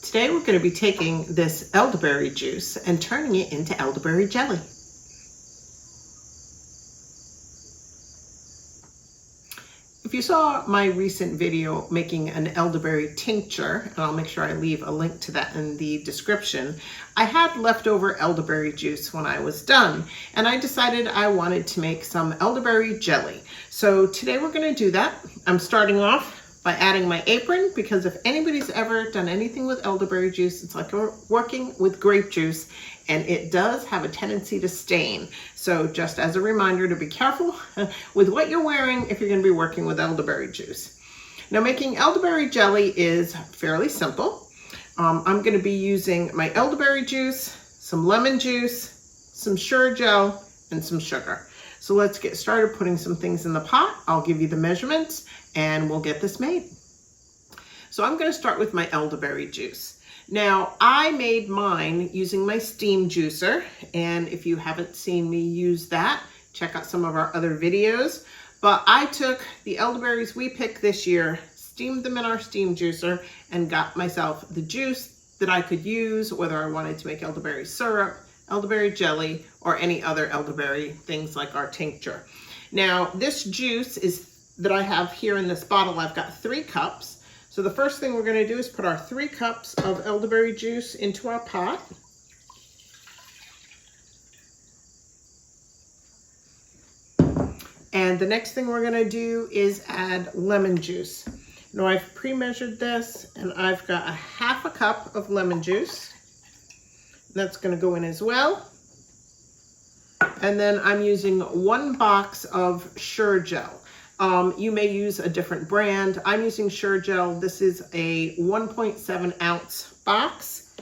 Today we're going to be taking this elderberry juice and turning it into elderberry jelly. If you saw my recent video making an elderberry tincture, and I'll make sure I leave a link to that in the description, I had leftover elderberry juice when I was done, and I decided I wanted to make some elderberry jelly. So today we're going to do that. I'm starting off by adding my apron, because if anybody's ever done anything with elderberry juice, it's like working with grape juice, and it does have a tendency to stain. So just as a reminder to be careful with what you're wearing if you're going to be working with elderberry juice. Now, making elderberry jelly is fairly simple. I'm going to be using my elderberry juice, some lemon juice, some Sure-Jell, and some sugar. So let's get started putting some things in the pot. I'll give you the measurements and we'll get this made. So I'm going to start with my elderberry juice. Now, I made mine using my steam juicer, and if you haven't seen me use that, check out some of our other videos. But I took the elderberries we picked this year, steamed them in our steam juicer, and got myself the juice that I could use, whether I wanted to make elderberry syrup, elderberry jelly, or any other elderberry things like our tincture. Now, this juice that I have here in this bottle, I've got 3 cups. So the first thing we're going to do is put our 3 cups of elderberry juice into our pot. And the next thing we're going to do is add lemon juice. Now I've pre-measured this, and I've got a 1/2 cup of lemon juice. That's going to go in as well. And then I'm using 1 box of Sure-Jell. You may use a different brand. I'm using Sure-Jell. This is a 1.7 ounce box,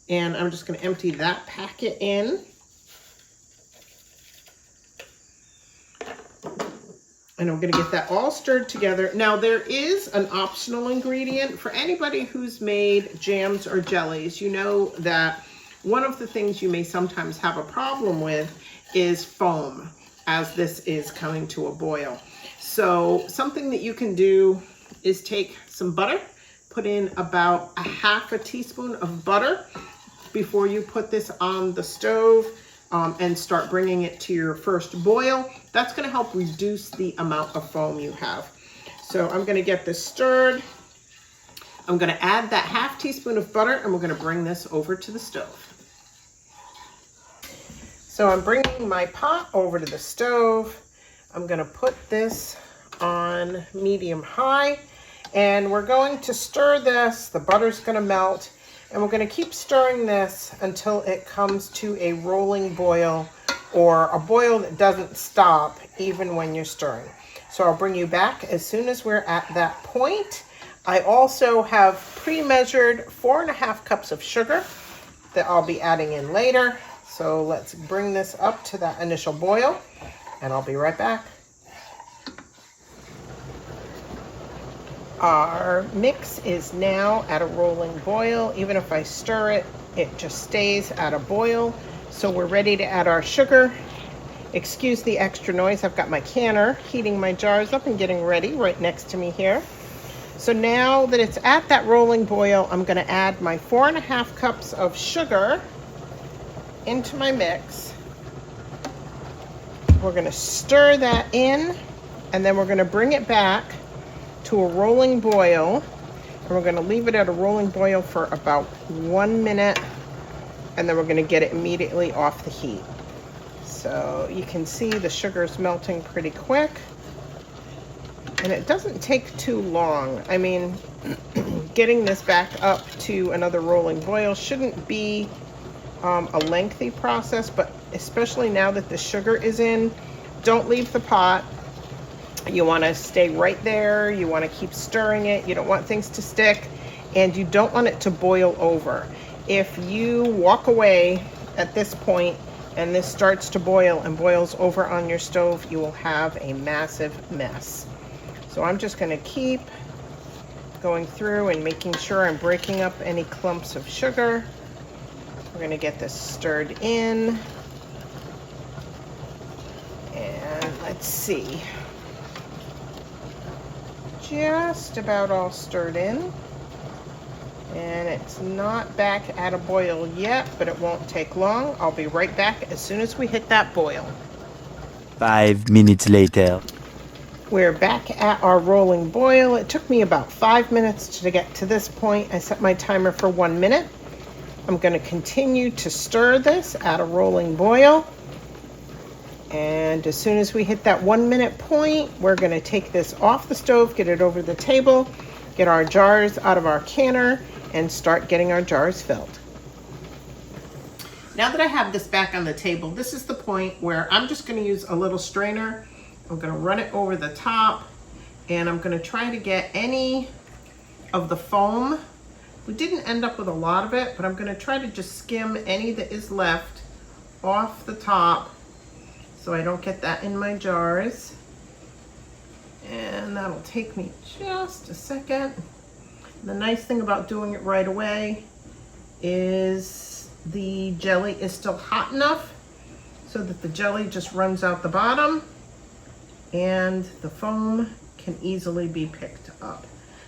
and I'm just going to empty that packet in. And I'm going to get that all stirred together. Now, there is an optional ingredient for anybody who's made jams or jellies. You know that one of the things you may sometimes have a problem with is foam, as this is coming to a boil. So something that you can do is take some butter, put in about a 1/2 teaspoon of butter before you put this on the stove and start bringing it to your first boil. That's going to help reduce the amount of foam you have. So I'm going to get this stirred. I'm going to add that 1/2 teaspoon of butter, and we're going to bring this over to the stove. So I'm bringing my pot over to the stove. I'm going to put this on medium high, and we're going to stir this. The butter's going to melt, and we're going to keep stirring this until it comes to a rolling boil, or a boil that doesn't stop even when you're stirring. So I'll bring you back as soon as we're at that point. I also have pre-measured 4.5 cups of sugar that I'll be adding in later. So let's bring this up to that initial boil, and I'll be right back. Our mix is now at a rolling boil. Even if I stir it, it just stays at a boil. So we're ready to add our sugar. Excuse the extra noise. I've got my canner heating my jars up and getting ready right next to me here. So now that it's at that rolling boil, I'm going to add my 4.5 cups of sugar into my mix. We're going to stir that in, and then we're going to bring it back to a rolling boil, and we're going to leave it at a rolling boil for about 1 minute, and then we're going to get it immediately off the heat. So you can see the sugar's melting pretty quick, and it doesn't take too long. I mean, getting this back up to another rolling boil shouldn't be a lengthy process, but especially now that the sugar is in, don't leave the pot. You want to stay right there. You want to keep stirring it. You don't want things to stick, and you don't want it to boil over. If you walk away at this point and this starts to boil and boils over on your stove, you will have a massive mess. So I'm just going to keep going through and making sure I'm breaking up any clumps of sugar. We're going to get this stirred in, and let's see. Just about all stirred in. And it's not back at a boil yet, but it won't take long. I'll be right back as soon as we hit that boil. 5 minutes later. We're back at our rolling boil. It took me about 5 minutes to get to this point. I set my timer for 1 minute. I'm going to continue to stir this at a rolling boil. And as soon as we hit that 1 minute point, we're going to take this off the stove, get it over the table, get our jars out of our canner, and start getting our jars filled. Now that I have this back on the table, this is the point where I'm just going to use a little strainer. I'm going to run it over the top, and I'm going to try to get any of the foam. We didn't end up with a lot of it, but I'm going to try to just skim any that is left off the top so I don't get that in my jars. And that'll take me just a second. The nice thing about doing it right away is the jelly is still hot enough so that the jelly just runs out the bottom and the foam can easily be picked up.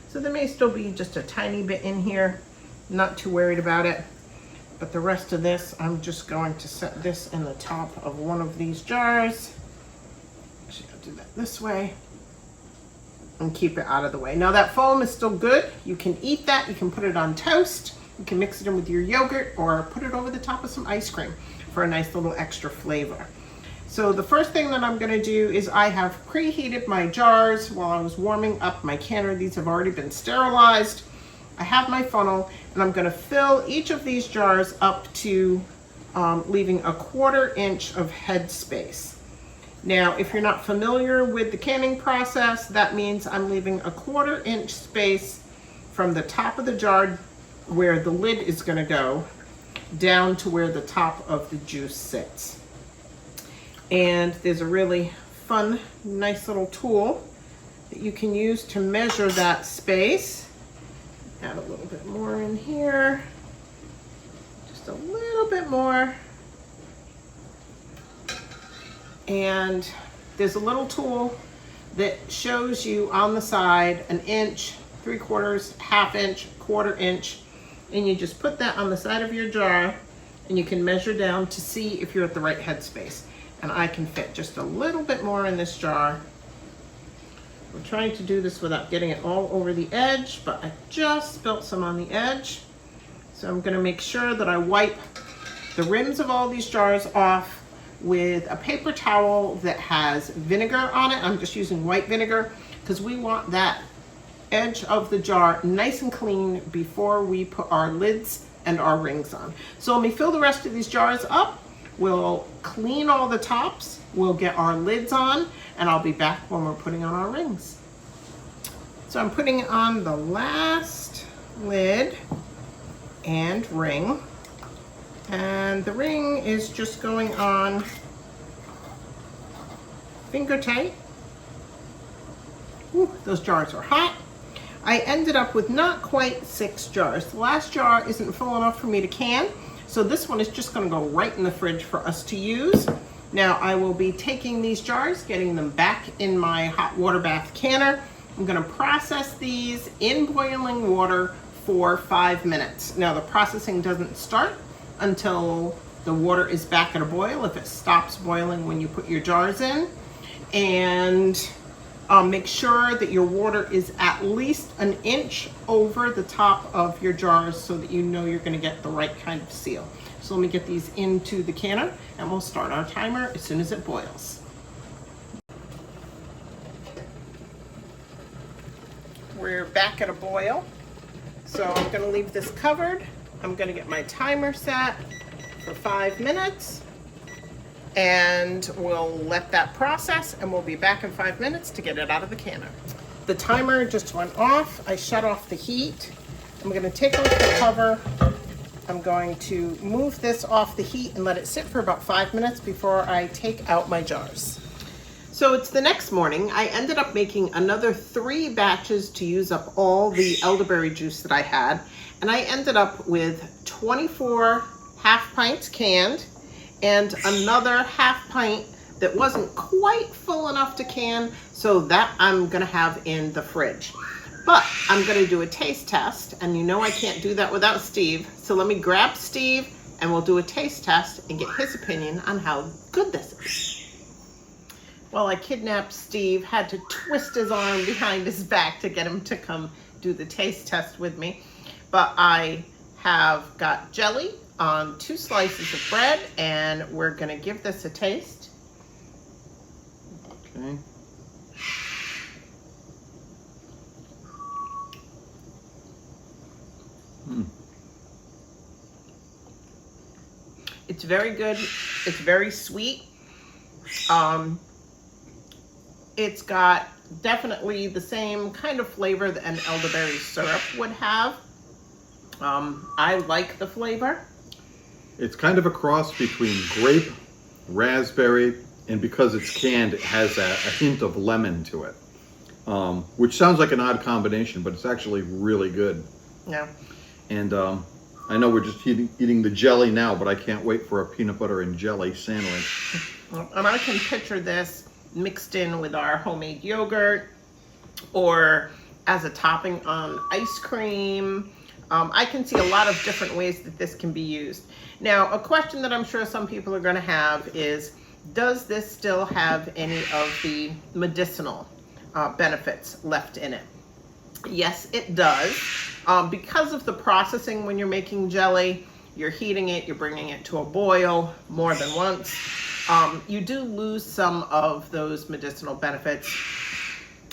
So there may still be just a tiny bit in here, not too worried about it. But the rest of this, I'm just going to set this in the top of one of these jars. Actually, I'll do that this way and keep it out of the way. Now that foam is still good. You can eat that, you can put it on toast, you can mix it in with your yogurt or put it over the top of some ice cream for a nice little extra flavor. So the first thing that I'm gonna do is I have preheated my jars while I was warming up my canner. These have already been sterilized. I have my funnel and I'm gonna fill each of these jars up to leaving a 1/4 inch of head space. Now, if you're not familiar with the canning process, that means I'm leaving a 1/4 inch space from the top of the jar where the lid is gonna go down to where the top of the juice sits. And there's a really fun, nice little tool that you can use to measure that space. Add a little bit more in here, just a little bit more. And there's a little tool that shows you on the side 1 inch, 3/4, 1/2 inch, 1/4 inch, and you just put that on the side of your jar and you can measure down to see if you're at the right headspace. And I can fit just a little bit more in this jar. We're trying to do this without getting it all over the edge, but I just spilt some on the edge. So I'm gonna make sure that I wipe the rims of all these jars off with a paper towel that has vinegar on it. I'm just using white vinegar because we want that edge of the jar nice and clean before we put our lids and our rings on. So let me fill the rest of these jars up. We'll clean all the tops, we'll get our lids on, and I'll be back when we're putting on our rings. So I'm putting on the last lid and ring. And the ring is just going on finger tight. Ooh, those jars are hot. I ended up with not quite 6 jars. The last jar isn't full enough for me to can, so this one is just gonna go right in the fridge for us to use. Now I will be taking these jars, getting them back in my hot water bath canner. I'm gonna process these in boiling water for 5 minutes. Now the processing doesn't start until the water is back at a boil, if it stops boiling when you put your jars in. And make sure that your water is at least 1 inch over the top of your jars so that you know you're gonna get the right kind of seal. So let me get these into the canner and we'll start our timer as soon as it boils. We're back at a boil. So I'm gonna leave this covered. I'm gonna get my timer set for 5 minutes and we'll let that process and we'll be back in 5 minutes to get it out of the canner. The timer just went off. I shut off the heat. I'm gonna take off the cover. I'm going to move this off the heat and let it sit for about 5 minutes before I take out my jars. So it's the next morning. I ended up making another 3 batches to use up all the elderberry juice that I had. And I ended up with 24 half pints canned and another half pint that wasn't quite full enough to can, so that I'm gonna have in the fridge. But I'm gonna do a taste test, and you know I can't do that without Steve. So let me grab Steve and we'll do a taste test and get his opinion on how good this is. Well, I kidnapped Steve, had to twist his arm behind his back to get him to come do the taste test with me. But I have got jelly on 2 slices of bread, and we're gonna give this a taste. Okay. It's very good. It's very sweet. It's got definitely the same kind of flavor that an elderberry syrup would have. I like the flavor. It's kind of a cross between grape, raspberry, and because it's canned, it has a hint of lemon to it, which sounds like an odd combination, but it's actually really good. Yeah. And I know we're just eating the jelly now, but I can't wait for a peanut butter and jelly sandwich. And I can picture this mixed in with our homemade yogurt or as a topping on ice cream. I can see a lot of different ways that this can be used. Now, a question that I'm sure some people are going to have is, does this still have any of the medicinal benefits left in it? Yes, it does. Because of the processing when you're making jelly, you're heating it, you're bringing it to a boil more than once. You do lose some of those medicinal benefits,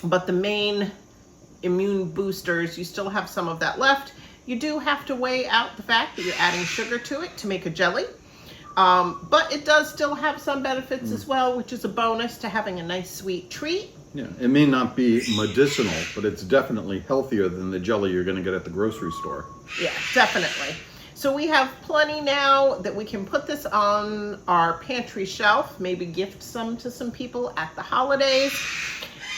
but the main immune boosters, you still have some of that left. You do have to weigh out the fact that you're adding sugar to it to make a jelly. But it does still have some benefits as well, which is a bonus to having a nice sweet treat. Yeah, it may not be medicinal, but it's definitely healthier than the jelly you're going to get at the grocery store. Yeah, definitely. So we have plenty now that we can put this on our pantry shelf, maybe gift some to some people at the holidays.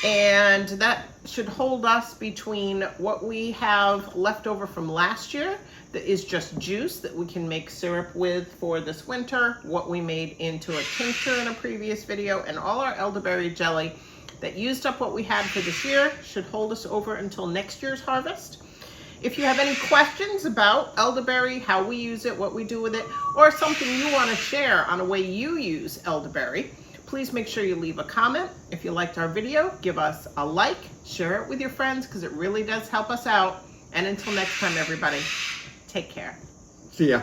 And that should hold us between what we have left over from last year that is just juice that we can make syrup with for this winter, what we made into a tincture in a previous video, and all our elderberry jelly that used up what we had for this year should hold us over until next year's harvest. If you have any questions about elderberry, how we use it, what we do with it, or something you want to share on a way you use elderberry, please make sure you leave a comment. If you liked our video, give us a like, share it with your friends because it really does help us out. And until next time, everybody, take care. See ya.